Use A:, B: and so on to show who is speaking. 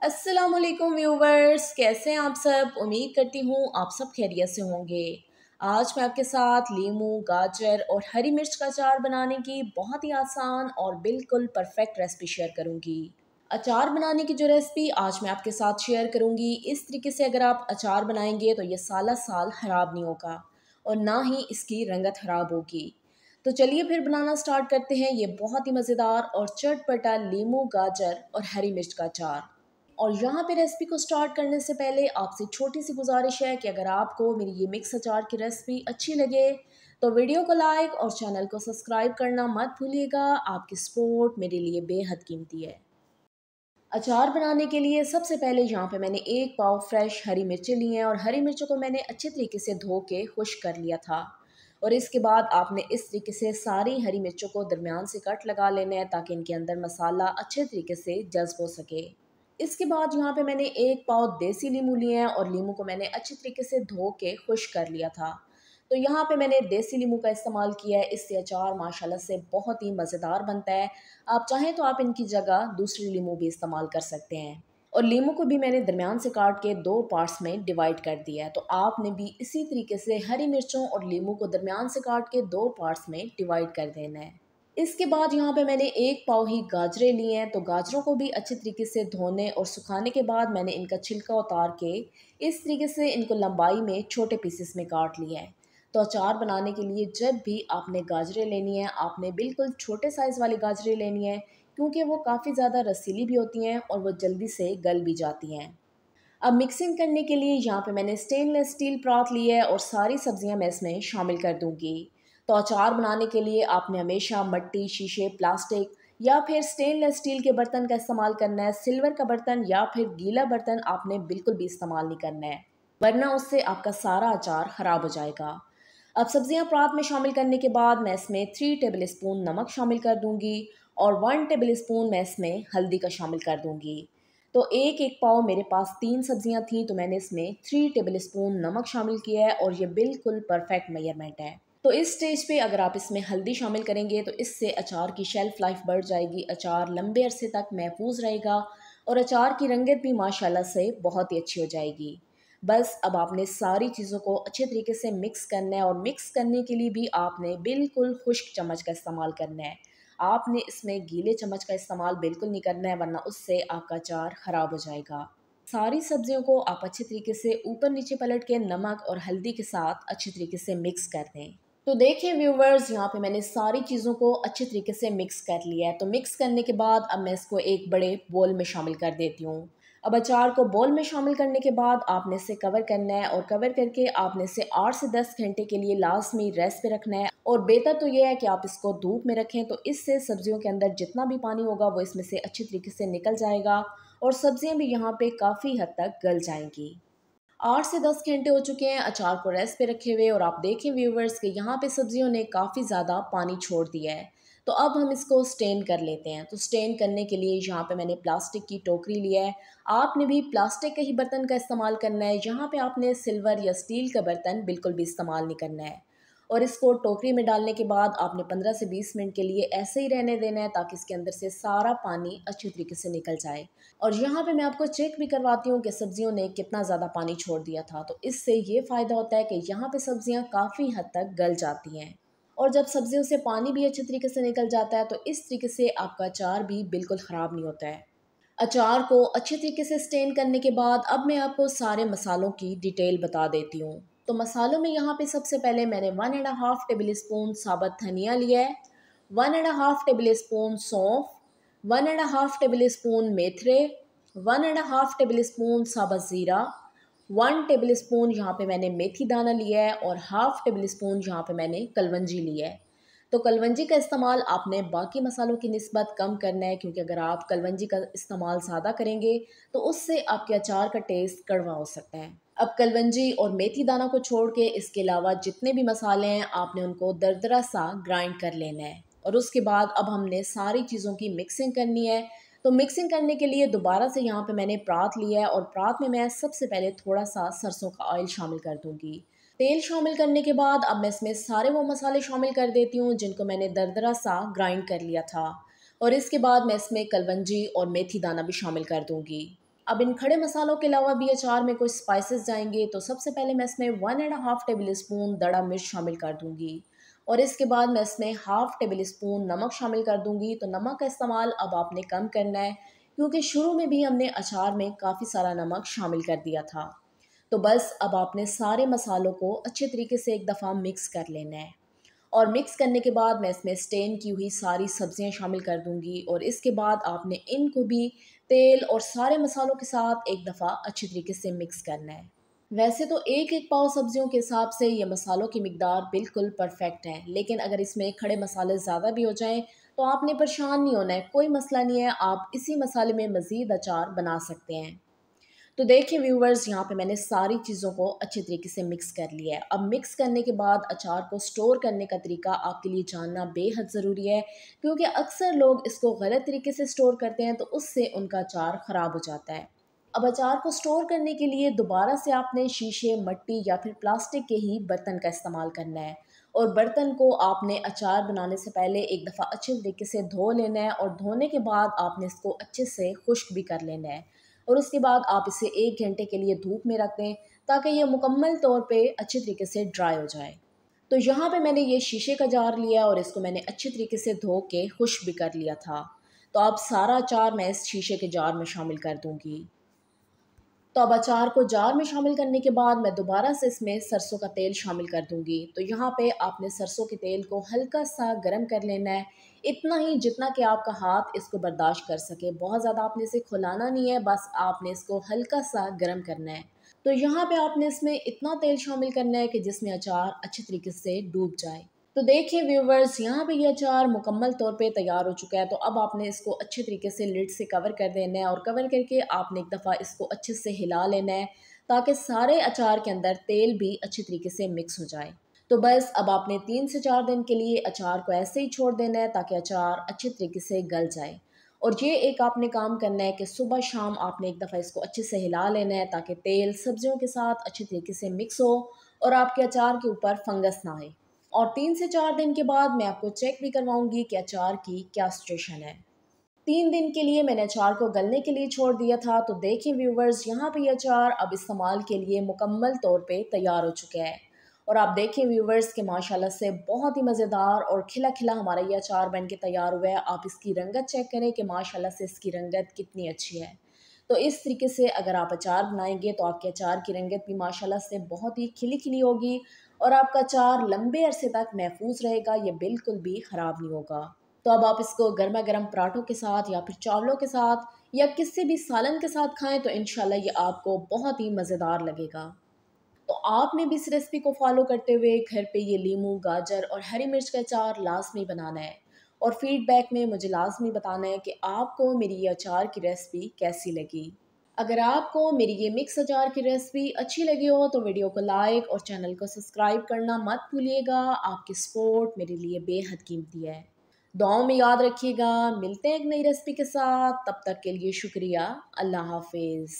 A: अस्सलामुअलैकुम व्यूवर्स, कैसे हैं आप सब। उम्मीद करती हूँ आप सब खैरियत से होंगे। आज मैं आपके साथ लीमू, गाजर और हरी मिर्च का अचार बनाने की बहुत ही आसान और बिल्कुल परफेक्ट रेसिपी शेयर करूँगी। अचार बनाने की जो रेसिपी आज मैं आपके साथ शेयर करूँगी, इस तरीके से अगर आप अचार बनाएंगे तो ये साला साल ख़राब नहीं होगा और ना ही इसकी रंगत ख़राब होगी। तो चलिए फिर बनाना स्टार्ट करते हैं ये बहुत ही मज़ेदार और चटपटा लीमू, गाजर और हरी मिर्च का अचार। और यहाँ पे रेसिपी को स्टार्ट करने से पहले आपसे छोटी सी गुजारिश है कि अगर आपको मेरी ये मिक्स अचार की रेसिपी अच्छी लगे तो वीडियो को लाइक और चैनल को सब्सक्राइब करना मत भूलिएगा। आपकी सपोर्ट मेरे लिए बेहद कीमती है। अचार बनाने के लिए सबसे पहले यहाँ पे मैंने एक पाव फ्रेश हरी मिर्चें ली हैं और हरी मिर्चों को मैंने अच्छे तरीके से धो के खुश्क कर लिया था। और इसके बाद आपने इस तरीके से सारी हरी मिर्चों को दरमियान से कट लगा लेना है ताकि इनके अंदर मसाला अच्छे तरीके से जज्ब हो सके। इसके बाद यहाँ पे मैंने एक पाव देसी नींबू लिए हैं और नींबू को मैंने अच्छी तरीके से धो के खुश्क कर लिया था। तो यहाँ पे मैंने देसी नींबू का इस्तेमाल किया है, इससे अचार माशाल्लाह से बहुत ही मज़ेदार बनता है। आप चाहें तो आप इनकी जगह दूसरी नींबू भी इस्तेमाल कर सकते हैं। और नींबू को भी मैंने दरमियान से काट के दो पार्ट्स में डिवाइड कर दिया है। तो आपने भी इसी तरीके से हरी मिर्चों और नींबू को दरमियान से काट के दो पार्ट्स में डिवाइड कर देना है। इसके बाद यहाँ पे मैंने एक पाव ही गाजरें लिए हैं। तो गाजरों को भी अच्छे तरीके से धोने और सुखाने के बाद मैंने इनका छिलका उतार के इस तरीके से इनको लंबाई में छोटे पीसेस में काट लिया है। तो अचार बनाने के लिए जब भी आपने गाजरें लेनी है, आपने बिल्कुल छोटे साइज़ वाली गाजरें लेनी है, क्योंकि वो काफ़ी ज़्यादा रसीली भी होती हैं और वो जल्दी से गल भी जाती हैं। अब मिक्सिंग करने के लिए यहाँ पे मैंने स्टेनलेस स्टील परात ली है और सारी सब्जियाँ मैं इसमें शामिल कर दूँगी। तो अचार बनाने के लिए आपने हमेशा मिट्टी, शीशे, प्लास्टिक या फिर स्टेनलेस स्टील के बर्तन का इस्तेमाल करना है। सिल्वर का बर्तन या फिर गीला बर्तन आपने बिल्कुल भी इस्तेमाल नहीं करना है, वरना उससे आपका सारा अचार ख़राब हो जाएगा। अब सब्जियां परात में शामिल करने के बाद मैं इसमें 3 टेबल स्पून नमक शामिल कर दूंगी और 1 टेबल स्पून मैं इसमें हल्दी का शामिल कर दूंगी। तो एक एक पाव मेरे पास 3 सब्जियां थी तो मैंने इसमें 3 टेबल स्पून नमक शामिल किया है और ये बिल्कुल परफेक्ट मेजरमेंट है। तो इस स्टेज पे अगर आप इसमें हल्दी शामिल करेंगे तो इससे अचार की शेल्फ लाइफ बढ़ जाएगी, अचार लंबे अरसे तक महफूज रहेगा और अचार की रंगत भी माशाल्लाह से बहुत ही अच्छी हो जाएगी। बस अब आपने सारी चीज़ों को अच्छे तरीके से मिक्स करना है और मिक्स करने के लिए भी आपने बिल्कुल खुश्क चम्मच का इस्तेमाल करना है। आपने इसमें गीले चम्मच का इस्तेमाल बिल्कुल नहीं करना है, वरना उससे आपका अचार ख़राब हो जाएगा। सारी सब्जियों को आप अच्छे तरीके से ऊपर नीचे पलट के नमक और हल्दी के साथ अच्छे तरीके से मिक्स कर दें। तो देखिए व्यूवर्स, यहाँ पे मैंने सारी चीज़ों को अच्छे तरीके से मिक्स कर लिया है। तो मिक्स करने के बाद अब मैं इसको एक बड़े बोल में शामिल कर देती हूँ। अब अचार को बोल में शामिल करने के बाद आपने इसे कवर करना है और कवर करके आपने इसे 8 से 10 घंटे के लिए लाजमी रेस्ट पे रखना है। और बेहतर तो ये है कि आप इसको धूप में रखें, तो इससे सब्जियों के अंदर जितना भी पानी होगा वो इसमें से अच्छी तरीके से निकल जाएगा और सब्जियां भी यहाँ पे काफ़ी हद तक गल जाएंगी। 8 से 10 घंटे हो चुके हैं अचार को रेस्ट पे रखे हुए और आप देखें व्यूवर्स कि यहाँ पे सब्जियों ने काफ़ी ज़्यादा पानी छोड़ दिया है। तो अब हम इसको स्टेन कर लेते हैं। तो स्टेन करने के लिए यहाँ पे मैंने प्लास्टिक की टोकरी लिया है। आपने भी प्लास्टिक के ही बर्तन का इस्तेमाल करना है। यहाँ पे आपने सिल्वर या स्टील का बर्तन बिल्कुल भी इस्तेमाल नहीं करना है। और इसको टोकरी में डालने के बाद आपने 15 से 20 मिनट के लिए ऐसे ही रहने देना है ताकि इसके अंदर से सारा पानी अच्छी तरीके से निकल जाए। और यहाँ पे मैं आपको चेक भी करवाती हूँ कि सब्जियों ने कितना ज़्यादा पानी छोड़ दिया था। तो इससे ये फ़ायदा होता है कि यहाँ पे सब्जियाँ काफ़ी हद तक गल जाती हैं और जब सब्जियों से पानी भी अच्छे तरीके से निकल जाता है तो इस तरीके से आपका अचार भी बिल्कुल ख़राब नहीं होता है। अचार को अच्छे तरीके से स्टेन करने के बाद अब मैं आपको सारे मसालों की डिटेल बता देती हूँ। तो मसालों में यहाँ पे सबसे पहले मैंने 1.5 टेबल स्पून साबुत धनिया लिया है, 1.5 टेबल स्पून सौंफ, 1.5 टेबल स्पून मेथरे, 1.5 टेबल स्पून साबुत ज़ीरा, 1 टेबल स्पून यहाँ पे मैंने मेथी दाना लिया है और हाफ टेबल स्पून यहाँ पे मैंने कलवंजी लिया है। तो कलवंजी का इस्तेमाल आपने बाकी मसालों की निस्बत कम करना है, क्योंकि अगर आप कलवंजी का इस्तेमाल ज़्यादा करेंगे तो उससे आपके अचार का टेस्ट कड़वा हो सकता है। अब कलवंजी और मेथी दाना को छोड़ के इसके अलावा जितने भी मसाले हैं आपने उनको दरदरा सा ग्राइंड कर लेना है। और उसके बाद अब हमने सारी चीज़ों की मिक्सिंग करनी है। तो मिक्सिंग करने के लिए दोबारा से यहाँ पे मैंने परात लिया है और परात में मैं सबसे पहले थोड़ा सा सरसों का ऑयल शामिल कर दूँगी। तेल शामिल करने के बाद अब मैं इसमें सारे वो मसाले शामिल कर देती हूँ जिनको मैंने दरदरा सा ग्राइंड कर लिया था। और इसके बाद मैं इसमें कलवंजी और मेथी दाना भी शामिल कर दूँगी। अब इन खड़े मसालों के अलावा भी अचार में कुछ स्पाइसेस जाएंगे, तो सबसे पहले मैं इसमें 1.5 टेबल स्पून दड़ा मिर्च शामिल कर दूंगी और इसके बाद मैं इसमें हाफ टेबल स्पून नमक शामिल कर दूंगी। तो नमक का इस्तेमाल अब आपने कम करना है, क्योंकि शुरू में भी हमने अचार में काफ़ी सारा नमक शामिल कर दिया था। तो बस अब आपने सारे मसालों को अच्छे तरीके से एक दफ़ा मिक्स कर लेना है और मिक्स करने के बाद मैं इसमें स्टेन की हुई सारी सब्जियां शामिल कर दूंगी और इसके बाद आपने इनको भी तेल और सारे मसालों के साथ एक दफ़ा अच्छी तरीके से मिक्स करना है। वैसे तो एक एक पाव सब्जियों के हिसाब से ये मसालों की मिकदार बिल्कुल परफेक्ट है, लेकिन अगर इसमें खड़े मसाले ज़्यादा भी हो जाएं तो आपने परेशान नहीं होना है, कोई मसला नहीं है, आप इसी मसाले में मज़ीद अचार बना सकते हैं। तो देखिए व्यूवर्स, यहाँ पे मैंने सारी चीज़ों को अच्छे तरीके से मिक्स कर लिया है। अब मिक्स करने के बाद अचार को स्टोर करने का तरीका आपके लिए जानना बेहद ज़रूरी है, क्योंकि अक्सर लोग इसको गलत तरीके से स्टोर करते हैं तो उससे उनका अचार ख़राब हो जाता है। अब अचार को स्टोर करने के लिए दोबारा से आपने शीशे, मिट्टी या फिर प्लास्टिक के ही बर्तन का इस्तेमाल करना है और बर्तन को आपने अचार बनाने से पहले एक दफ़ा अच्छे तरीके से धो लेना है और धोने के बाद आपने इसको अच्छे से खुश्क भी कर लेना है और उसके बाद आप इसे 1 घंटे के लिए धूप में रख दें ताकि ये मुकम्मल तौर पे अच्छे तरीके से ड्राई हो जाए। तो यहाँ पे मैंने ये शीशे का जार लिया और इसको मैंने अच्छे तरीके से धो के खुश्क भी कर लिया था। तो अब सारा अचार मैं इस शीशे के जार में शामिल कर दूँगी। तो अब अचार को जार में शामिल करने के बाद मैं दोबारा से इसमें सरसों का तेल शामिल कर दूंगी। तो यहाँ पे आपने सरसों के तेल को हल्का सा गर्म कर लेना है, इतना ही जितना कि आपका हाथ इसको बर्दाश्त कर सके। बहुत ज़्यादा आपने इसे खुलाना नहीं है, बस आपने इसको हल्का सा गर्म करना है। तो यहाँ पे आपने इसमें इतना तेल शामिल करना है कि जिसमें अचार अच्छी तरीके से डूब जाए। तो देखिए व्यूवर्स, यहाँ पे ये अचार मुकम्मल तौर पे तैयार हो चुका है। तो अब आपने इसको अच्छे तरीके से लिड से कवर कर देना है और कवर करके आपने एक दफ़ा इसको अच्छे से हिला लेना है ताकि सारे अचार के अंदर तेल भी अच्छी तरीके से मिक्स हो जाए। तो बस अब आपने 3 से 4 दिन के लिए अचार को ऐसे ही छोड़ देना है ताकि अचार अच्छे तरीके से गल जाए। और ये एक आपने काम करना है कि सुबह शाम आपने एक दफ़ा इसको अच्छे से हिला लेना है ताकि तेल सब्जियों के साथ अच्छे तरीके से मिक्स हो और आपके अचार के ऊपर फंगस ना आए। और 3 से 4 दिन के बाद मैं आपको चेक भी करवाऊंगी कि अचार की क्या सिचुएशन है। 3 दिन के लिए मैंने अचार को गलने के लिए छोड़ दिया था। तो देखिए व्यूवर्स, यहाँ पे ये अचार अब इस्तेमाल के लिए मुकम्मल तौर पे तैयार हो चुका है। और आप देखिए व्यूवर्स कि माशाल्लाह से बहुत ही मज़ेदार और खिला खिला हमारा ये अचार बन के तैयार हुआ है। आप इसकी रंगत चेक करें कि माशाल्लाह से इसकी रंगत कितनी अच्छी है। तो इस तरीके से अगर आप अचार बनाएंगे तो आपके अचार की रंगत भी माशाल्लाह से बहुत ही खिली खिली होगी और आपका अचार लंबे अरसे तक महफूज रहेगा, ये बिल्कुल भी ख़राब नहीं होगा। तो अब आप इसको गर्मा गर्म पराठों के साथ या फिर चावलों के साथ या किसी भी सालन के साथ खाएं तो इंशाल्लाह ये आपको बहुत ही मज़ेदार लगेगा। तो आपने भी इस रेसिपी को फॉलो करते हुए घर पे ये लीमू, गाजर और हरी मिर्च का अचार लाजमी बनाना है और फीडबैक में मुझे लाजमी बताना है कि आपको मेरी ये अचार की रेसिपी कैसी लगी। अगर आपको मेरी ये मिक्स अचार की रेसिपी अच्छी लगी हो तो वीडियो को लाइक और चैनल को सब्सक्राइब करना मत भूलिएगा। आपकी सपोर्ट मेरे लिए बेहद कीमती है। दुआओं में याद रखिएगा। मिलते हैं एक नई रेसिपी के साथ, तब तक के लिए शुक्रिया। अल्लाह हाफिज़।